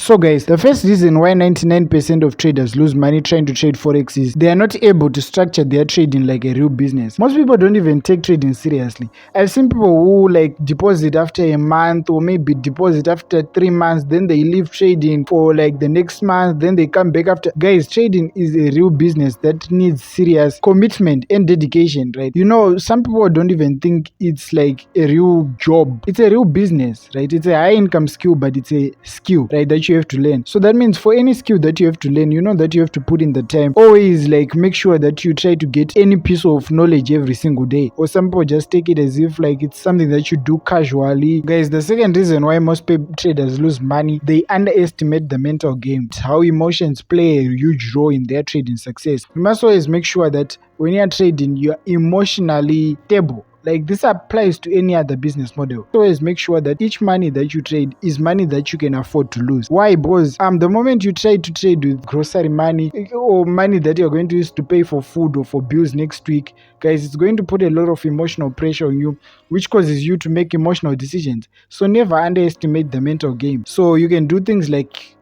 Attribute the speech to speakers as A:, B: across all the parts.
A: So guys, the first reason why 99% of traders lose money trying to trade Forex is they are not able to structure their trading like a real business. Most people don't even take trading seriously. I've seen people who like deposit after a month or maybe deposit after 3 months, then they leave trading for like the next month, then they come back after. Guys, trading is a real business that needs serious commitment and dedication, right? You know, some people don't even think it's like a real job. It's a real business, right? It's a high income skill, but it's a skill, right, that you have to learn. So that means for any skill that you have to learn, you know that you have to put in the time. Always like make sure that you try to get any piece of knowledge every single day. Or some people just take it as if like it's something that you do casually. Guys, the second reason why most traders lose money, they underestimate the mental game. It's how emotions play a huge role in their trading success. You must always make sure that when you're trading, you're emotionally stable. Like this applies to any other business model. Always make sure that each money that you trade is money that you can afford to lose. Why? Because the moment you try to trade with grocery money or money that you're going to use to pay for food or for bills next week, guys, it's going to put a lot of emotional pressure on you, which causes you to make emotional decisions. So never underestimate the mental game. So you can do things like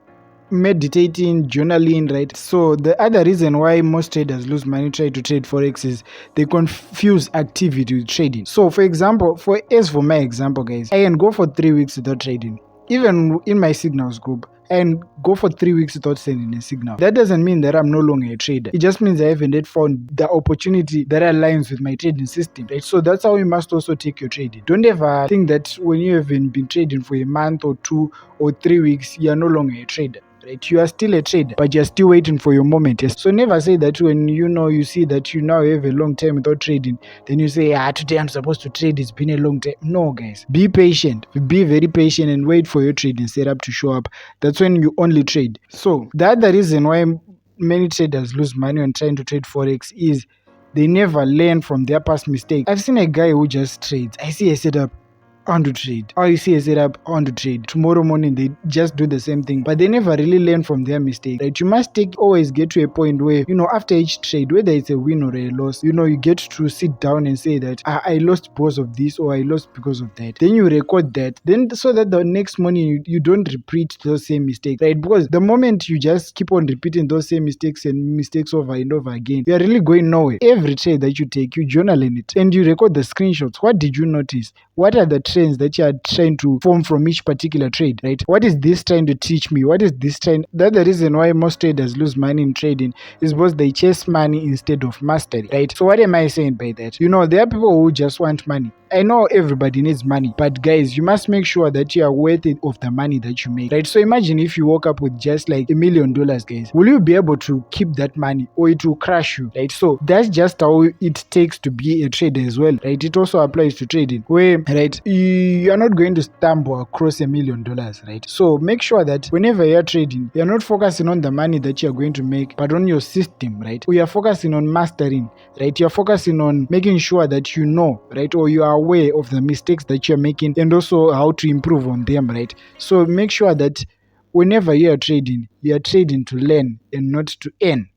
A: meditating, journaling, right? So the other reason why most traders lose money trying to trade Forex is they confuse activity with trading. So for example, for my example, guys, I can go for 3 weeks without trading. Even in my signals group, and go for 3 weeks without sending a signal. That doesn't mean that I'm no longer a trader. It just means I haven't yet found the opportunity that aligns with my trading system, right? So that's how you must also take your trading. Don't ever think that when you haven't been trading for a month or 2 or 3 weeks, you're no longer a trader. Right? You are still a trader, but you're still waiting for your moment. Yes. So never say that when you see that you now have a long time without trading, then you say, today I'm supposed to trade. It's been a long time. No, guys. Be patient. Be very patient and wait for your trading setup to show up. That's when you only trade. So the other reason why many traders lose money on trying to trade Forex is they never learn from their past mistakes. I've seen a guy who just trades. I see a setup on to trade. Or you see a setup on to trade. Tomorrow morning they just do the same thing, but they never really learn from their mistake. Right? You must always get to a point where after each trade, whether it's a win or a loss, you get to sit down and say that I lost because of this or I lost because of that. Then you record that. Then so that the next morning you don't repeat those same mistakes, right? Because the moment you just keep on repeating those same mistakes and mistakes over and over again, you are really going nowhere. Every trade that you take, you journal in it and you record the screenshots. What did you notice? What are the trends that you are trying to form from each particular trade, right? What is this trying to teach me? What is this trend? That's the reason why most traders lose money in trading is because they chase money instead of mastery, right? So what am I saying by that? There are people who just want money. I know everybody needs money, but guys, you must make sure that you are worth it of the money that you make, right? So imagine if you woke up with just like $1 million, guys. Will you be able to keep that money or it will crash you, right? So that's just how it takes to be a trader as well, right? It also applies to trading where, right, you are not going to stumble across $1 million, right? So make sure that whenever you're trading, you're not focusing on the money that you're going to make, but on your system, right? We are focusing on mastering, right? You're focusing on making sure that right? Or you are aware of the mistakes that you're making and also how to improve on them, right? So make sure that whenever you are trading to learn and not to earn,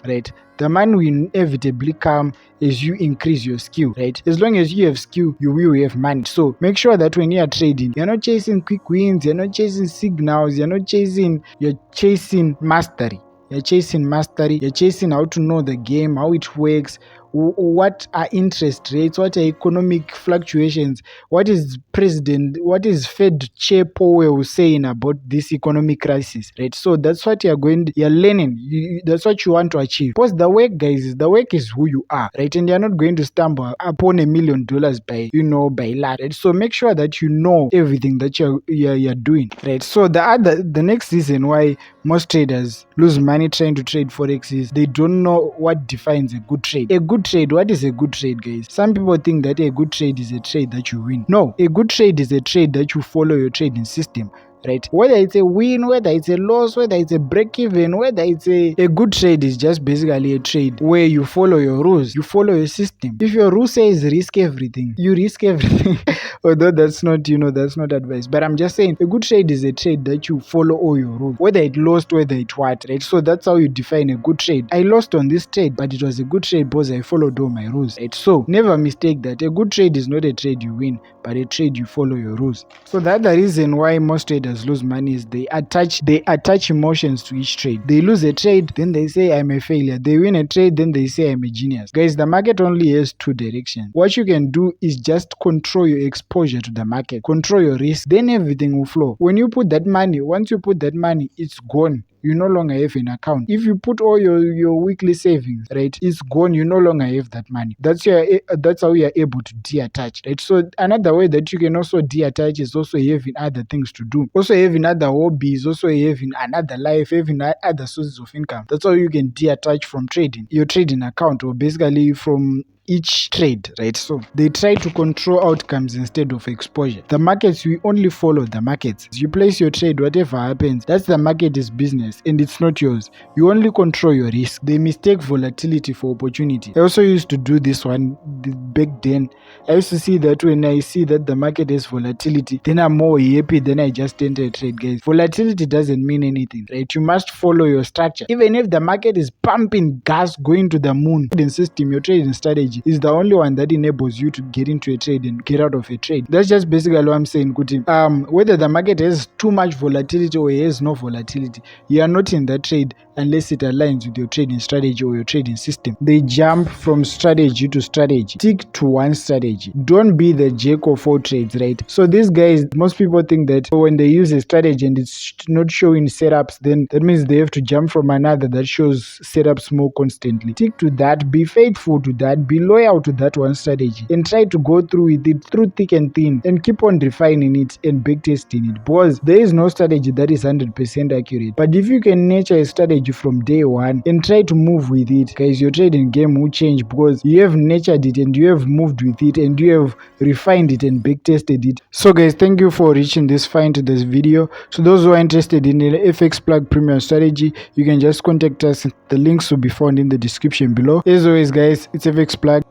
A: right? The money will inevitably come as you increase your skill, right? As long as you have skill, you will have money. So make sure that when you are trading, you're not chasing quick wins, you're not chasing signals, you're chasing mastery. You're chasing mastery, you're chasing how to know the game, how it works, what are interest rates, what are economic fluctuations, what is Fed Chair Powell saying about this economic crisis, right? So that's what you're learning. That's what you want to achieve. Because the work, guys, the work is who you are, right? And you're not going to stumble upon $1 million by luck, right? So make sure that you know everything that you're doing, right? So the next reason why most traders lose money trying to trade Forex is they don't know what defines a good trade. What is a good trade, guys? Some people think that a good trade is a trade that you win. No, a good trade is a trade that you follow your trading system, right? Whether it's a win, whether it's a loss, whether it's a break even, whether it's a good trade is just basically a trade where you follow your rules, you follow your system. If your rule says risk everything, you risk everything. Although that's not advice, but I'm just saying a good trade is a trade that you follow all your rules, whether it lost, whether it what, right? So that's how you define a good trade. I lost on this trade, but it was a good trade because I followed all my rules, right? So never mistake that. A good trade is not a trade you win, but a trade you follow your rules. So that's the reason why most traders traders lose money is they attach emotions to each trade. They lose a trade, then they say I'm a failure. They win a trade, then they say I'm a genius. Guys, the market only has two directions. What you can do is just control your exposure to the market, control your risk, then everything will flow. When you put that money, once you put that money, it's gone. You no longer have an account. If you put all your weekly savings, right, it's gone. You no longer have that money. That's how you are able to detach, right? So another way that you can also detach is also having other things to do, also having other hobbies, also having another life, having other sources of income. That's how you can detach from trading, your trading account, or basically from each trade, right? So they try to control outcomes instead of exposure. The markets, we only follow the markets. You place your trade, whatever happens, that's the market's business and it's not yours. You only control your risk. They mistake volatility for opportunity. I also used to do this one back then. I used to see that when I see that the market has volatility, then I'm more happy than I just enter a trade, guys. Volatility doesn't mean anything, right? You must follow your structure. Even if the market is pumping gas going to the moon, the system, your trading strategy is the only one that enables you to get into a trade and get out of a trade. That's just basically what I'm saying, Kuti. Whether the market has too much volatility or it has no volatility, you are not in that trade unless it aligns with your trading strategy or your trading system. They jump from strategy to strategy. Stick to one strategy. Don't be the jack of all trades, right? So these guys, most people think that when they use a strategy and it's not showing setups, then that means they have to jump from another that shows setups more constantly. Stick to that. Be faithful to that. Be loyal to that one strategy and try to go through with it through thick and thin and keep on refining it and backtesting it, because there is no strategy that is 100% accurate. But if you can nurture a strategy from day one and try to move with it, guys, your trading game will change because you have nurtured it and you have moved with it and you have refined it and backtested it. So guys, thank you for reaching this far into this video. So those who are interested in the FX Plug Premium strategy, you can just contact us. The links will be found in the description below. As always, guys, it's FX Plug.